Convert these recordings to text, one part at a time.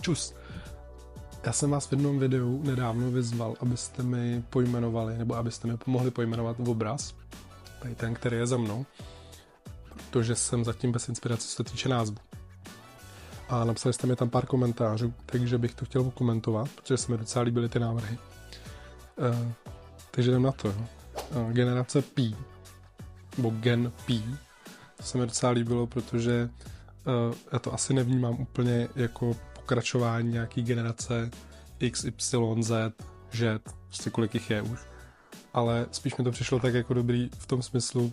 Čus. Já jsem vás v jednom videu nedávno vyzval, abyste mi pojmenovali, nebo abyste mi pomohli pojmenovat obraz, tady ten, který je za mnou, protože jsem zatím bez inspirace, co se týče názvu. A napsali jste mi tam pár komentářů, takže bych to chtěl komentovat, protože se mi docela líbily ty návrhy. Takže jdem na to. Generace P, nebo Gen P, to se mi docela líbilo, protože já to asi nevnímám úplně jako pokračování nějaký generace X, Y, Z, Z, prostě kolik jich je už. Ale spíš mi to přišlo tak jako dobrý v tom smyslu,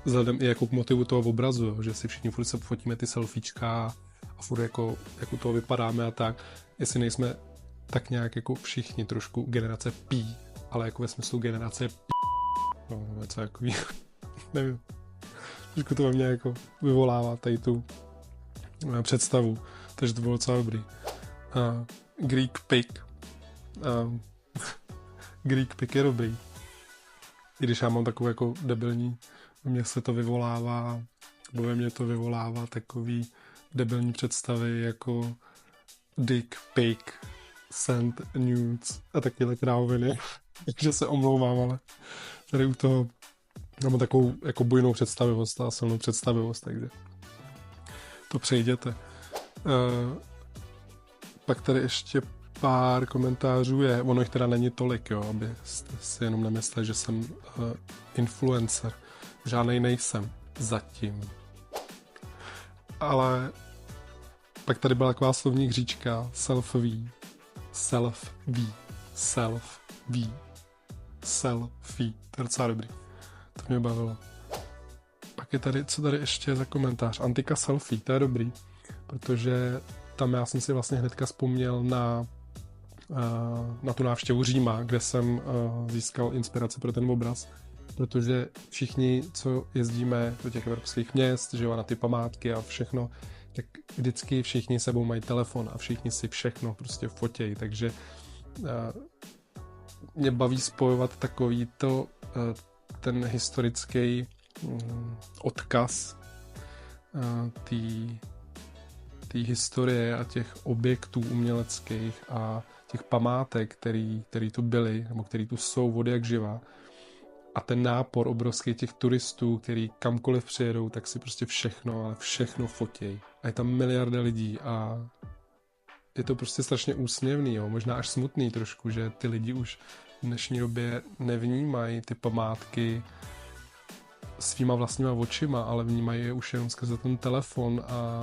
vzhledem i jako k motivu toho obrazu, že si všichni furt se fotíme ty selfiečka a furt jako u toho vypadáme a tak, jestli nejsme tak nějak jako všichni trošku generace P, ale jako ve smyslu generace P, no něco takový, nevím. Trošku to ve mně jako vyvolává tady tu představu, takže to bylo docela dobrý. Greek Pig. Greek Pig je dobrý. I když já mám takovou jako debilní, ve mně se to vyvolává, nebo ve mně to vyvolává takový debilní představy jako Dick Pig, Send Nudes a takyhle kráviny. Takže se omlouvám, ale tady u toho mám takovou jako bujnou představivost a silnou představivost, takže to přejděte. Pak tady ještě pár komentářů je, ono jich teda není tolik, jo, abyste si jenom nemysleli, že jsem influencer. Žádnej nejsem. Zatím. Ale pak tady byla taková slovní hříčka selfie, selfie. To je docela dobrý. To mě bavilo. Pak je tady, co tady ještě za komentář? Antika selfie, to je dobrý, protože tam já jsem si vlastně hnedka vzpomněl na tu návštěvu Říma, kde jsem získal inspiraci pro ten obraz, protože všichni, co jezdíme do těch evropských měst, že jo, na ty památky a všechno, tak vždycky všichni sebou mají telefon a všichni si všechno prostě fotějí, takže mě baví spojovat takovýto ten historický odkaz té historie a těch objektů uměleckých a těch památek, který tu byly, nebo který tu jsou od jak živa. A ten nápor obrovský těch turistů, který kamkoliv přijedou, tak si prostě všechno, ale všechno fotějí. A je tam miliarda lidí a je to prostě strašně úsměvný, jo? Možná až smutný trošku, že ty lidi už v dnešní době nevnímají ty památky svýma vlastníma očima, ale vnímají je už jenom skrze ten telefon a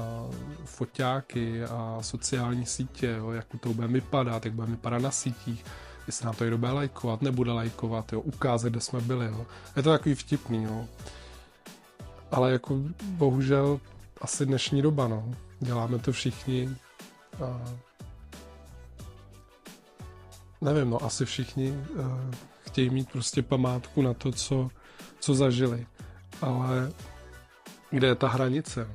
foťáky a sociální sítě, jo? Jak to bude vypadat, jak bude vypadat na sítích, jestli nám to někdo bude lajkovat, nebude lajkovat, jo? Ukázat, kde jsme byli. Jo? Je to takový vtipný, jo? Ale jako bohužel asi dnešní doba, no. Děláme to všichni a nevím, no asi všichni chtějí mít prostě památku na to, co zažili. Ale kde je ta hranice?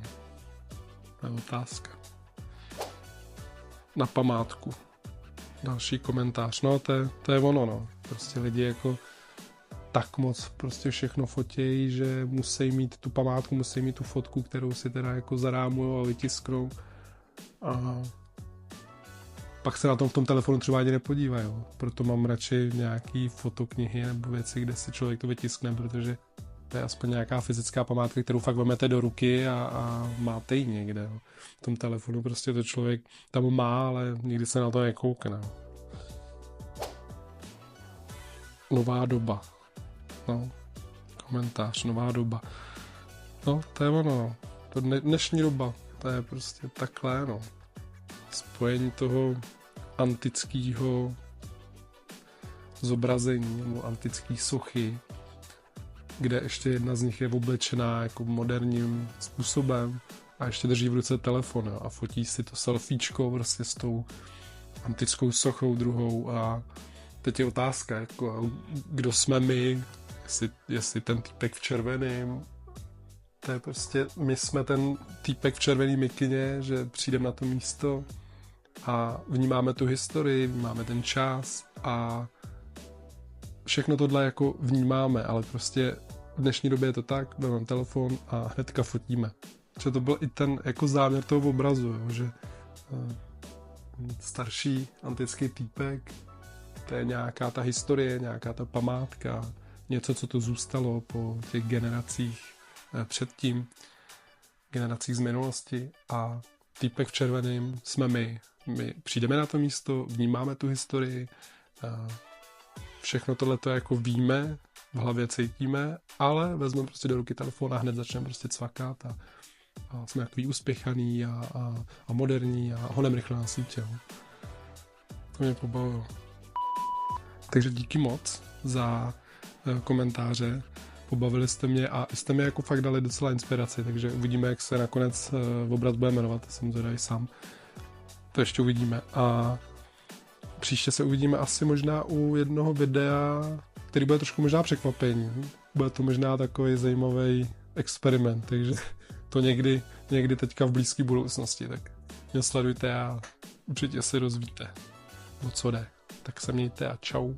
To je otázka. Na památku. Další komentář. No, to je ono, no. Prostě lidi jako tak moc prostě všechno fotějí, že musí mít tu památku, musí mít tu fotku, kterou si teda jako zarámujou a vytisknou. A pak se na tom v tom telefonu třeba ani nepodívají. Proto mám radši nějaký fotoknihy nebo věci, kde si člověk to vytiskne, protože to je aspoň nějaká fyzická památka, kterou fakt vezmete do ruky a máte ji někde. Jo. V tom telefonu prostě to člověk tam má, ale nikdy se na to nekoukne. Nová doba. No, komentář, nová doba. No, to je ono, no. To dnešní doba, to je prostě takhle, no. Spojení toho antického zobrazení, nebo antické sochy, kde ještě jedna z nich je oblečená jako moderním způsobem a ještě drží v ruce telefon, jo, a fotí si to selfiečko prostě s tou antickou sochou druhou a teď je otázka, jako, kdo jsme my, jestli ten týpek v červeném, to je prostě, my jsme ten týpek v červený mikině, že přijdeme na to místo a vnímáme tu historii, vnímáme ten čas a všechno tohle jako vnímáme, ale prostě v dnešní době je to tak, vezmeme telefon a hnedka fotíme. Že to byl i ten jako záměr toho obrazu, jo, že starší antický týpek, to je nějaká ta historie, nějaká ta památka, něco, co tu zůstalo po těch generacích předtím, generacích z minulosti, a týpek v červeném jsme my. My přijdeme na to místo, vnímáme tu historii, všechno tohleto jako víme, v hlavě cítíme, ale vezmeme prostě do ruky telefon a hned začneme prostě cvakat a jsme takový uspěchaný a moderní a honem rychle na sítě. To mě pobavilo. Takže díky moc za komentáře, pobavili jste mě a jste mi jako fakt dali docela inspiraci, takže uvidíme, jak se nakonec obraz bude jmenovat, jsem zvědavý sám. To ještě uvidíme a příště se uvidíme asi možná u jednoho videa, který bude trošku možná překvapení. Bude to možná takový zajímavý experiment, takže to někdy teďka v blízké budoucnosti, tak mě sledujte a určitě se rozvíte, o co jde. Tak se mějte a čau.